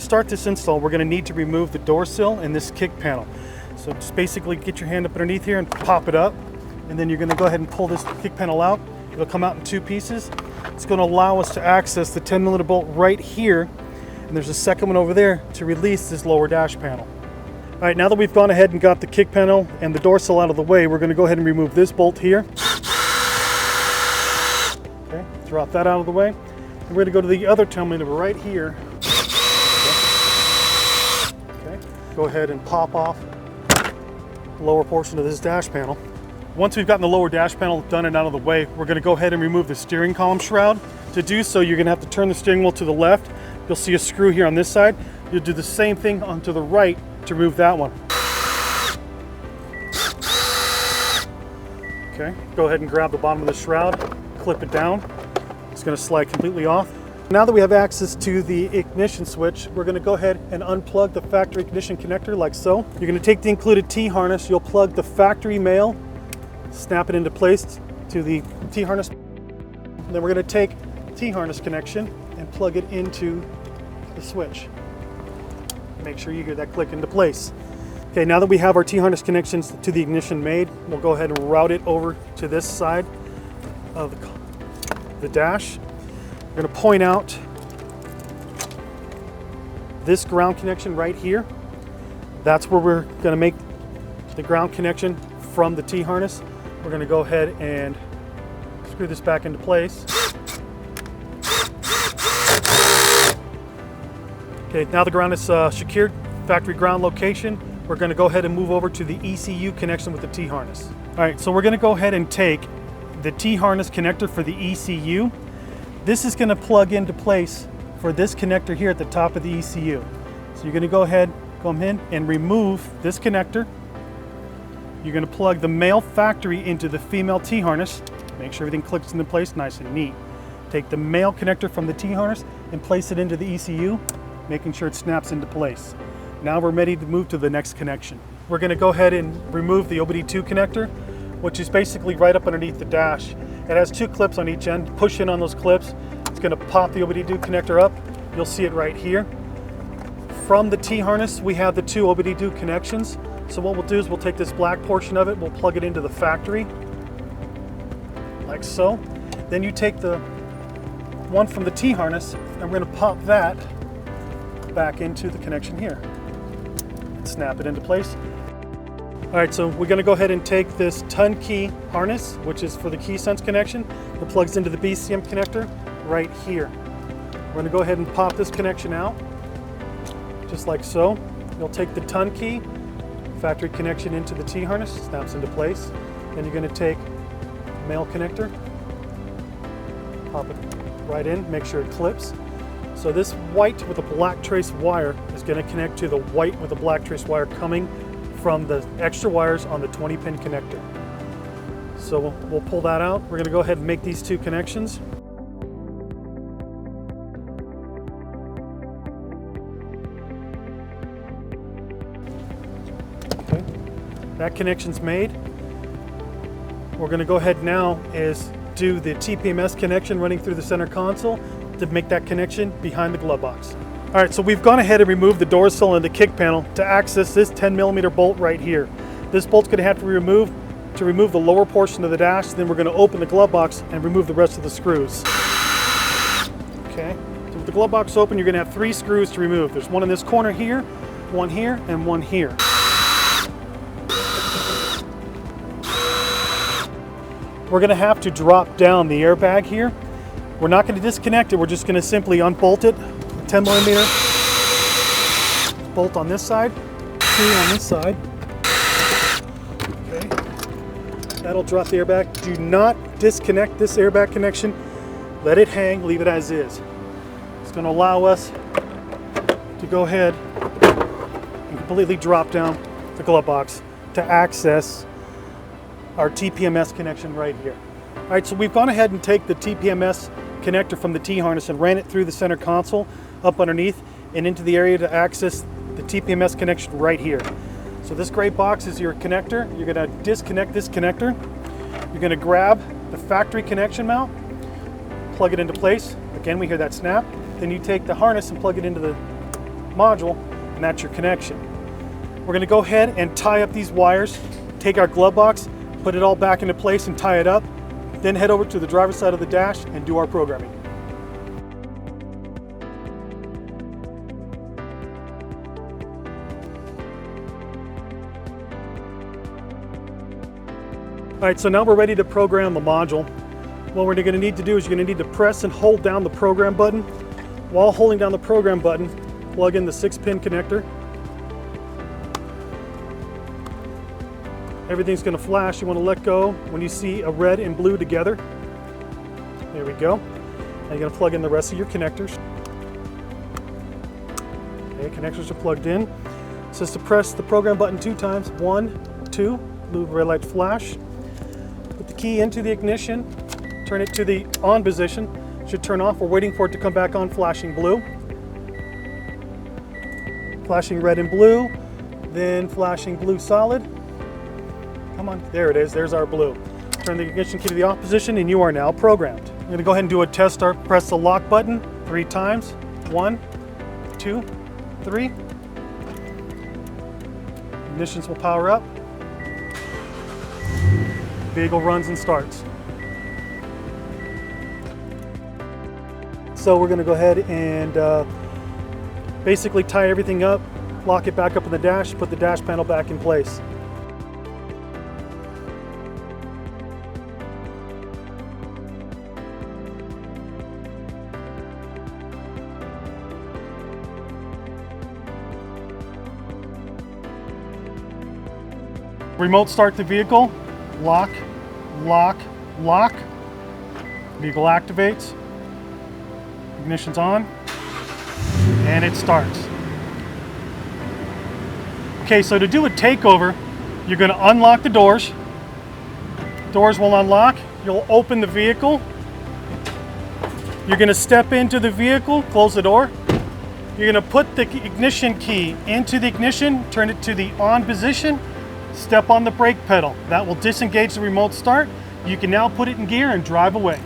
To start this install, we're going to need to remove the door sill and this kick panel. So just basically get your hand up underneath here and pop it up, and then you're going to go ahead and pull this kick panel out. It'll come out in two pieces. It's going to allow us to access the 10mm bolt right here, and there's a second one over there to release this lower dash panel. All right, now that we've gone ahead and got the kick panel and the door sill out of the way, we're going to go ahead and remove this bolt here. Okay, drop that out of the way. And we're going to go to the other 10mm right here. Okay, go ahead and pop off the lower portion of this dash panel. Once we've gotten the lower dash panel done and out of the way, we're going to go ahead and remove the steering column shroud. To do so, you're going to have to turn the steering wheel to the left. You'll see a screw here on this side. You'll do the same thing onto the right to remove that one. Okay, go ahead and grab the bottom of the shroud, clip it down. It's going to slide completely off. Now that we have access to the ignition switch, we're going to go ahead and unplug the factory ignition connector like so. You're going to take the included T-harness, you'll plug the factory male, snap it into place to the T-harness. Then we're going to take the T-harness connection and plug it into the switch. Make sure you get that click into place. Okay, now that we have our T-harness connections to the ignition made, we'll go ahead and route it over to this side of the dash. We're going to point out this ground connection right here. That's where we're going to make the ground connection from the T-harness. We're going to go ahead and screw this back into place. Okay, now the ground is secured, factory ground location. We're going to go ahead and move over to the ECU connection with the T-harness. All right, so we're going to go ahead and take the T-harness connector for the ECU. This is going to plug into place for this connector here at the top of the ECU. So you're going to go ahead, come in and remove this connector. You're going to plug the male factory into the female T-harness. Make sure everything clicks into place nice and neat. Take the male connector from the T-harness and place it into the ECU, making sure it snaps into place. Now we're ready to move to the next connection. We're going to go ahead and remove the OBD2 connector, which is basically right up underneath the dash. It has two clips on each end. Push in on those clips. It's going to pop the OBD2 connector up. You'll see it right here. From the T-harness, we have the two OBD2 connections. So what we'll do is we'll take this black portion of it, we'll plug it into the factory, like so. Then you take the one from the T-harness, and we're going to pop that back into the connection here. Snap it into place. All right, so we're going to go ahead and take this ton key harness, which is for the key sense connection. It plugs into the BCM connector right here. We're going to go ahead and pop this connection out, just like so. You'll take the ton key, factory connection into the T-harness, snaps into place. Then you're going to take the male connector, pop it right in, make sure it clips. So this white with a black trace wire is going to connect to the white with a black trace wire coming from the extra wires on the 20-pin connector. So we'll pull that out. We're going to go ahead and make these two connections. Okay, that connection's made. We're going to go ahead now is do the TPMS connection running through the center console to make that connection behind the glove box. All right, so we've gone ahead and removed the door sill and the kick panel to access this 10mm bolt right here. This bolt's going to have to be removed to remove the lower portion of the dash. Then we're going to open the glove box and remove the rest of the screws. Okay, so with the glove box open, you're going to have 3 screws to remove. There's one in this corner here, one here, and one here. We're going to have to drop down the airbag here. We're not going to disconnect it, we're just going to simply unbolt it. 10mm bolt on this side, 2 on this side. Okay. That'll drop the airbag. Do not disconnect this airbag connection. Let it hang, leave it as is. It's going to allow us to go ahead and completely drop down the glove box to access our TPMS connection right here. All right, so we've gone ahead and take the TPMS connector from the T-harness and ran it through the center console up underneath and into the area to access the TPMS connection right here. So this gray box is your connector. You're going to disconnect this connector. You're going to grab the factory connection mount, plug it into place. Again, we hear that snap. Then you take the harness and plug it into the module, and that's your connection. We're going to go ahead and tie up these wires, take our glove box, put it all back into place and tie it up, then head over to the driver's side of the dash and do our programming. All right, so now we're ready to program the module. What we're going to need to do is you're going to need to press and hold down the program button. While holding down the program button, plug in the 6-pin connector. Everything's going to flash. You want to let go when you see a red and blue together. There we go. Now you're going to plug in the rest of your connectors. Okay, connectors are plugged in. It says to press the program button 2 times. 1, 2, blue red light flash. Put the key into the ignition, turn it to the on position. It should turn off. We're waiting for it to come back on, flashing blue. Flashing red and blue, then flashing blue solid. Come on, there it is, there's our blue. Turn the ignition key to the off position and you are now programmed. I'm gonna go ahead and do a test start. Press the lock button 3 times. 1, 2, 3. Ignitions will power up. Vehicle runs and starts. So we're going to go ahead and basically tie everything up, lock it back up in the dash, put the dash panel back in place. Remote start the vehicle. Lock, lock, lock. Vehicle activates. Ignition's on. And it starts. Okay, so to do a takeover, you're going to unlock the doors. Doors will unlock. You'll open the vehicle. You're going to step into the vehicle, close the door. You're going to put the ignition key into the ignition, turn it to the on position. Step on the brake pedal. That will disengage the remote start. You can now put it in gear and drive away.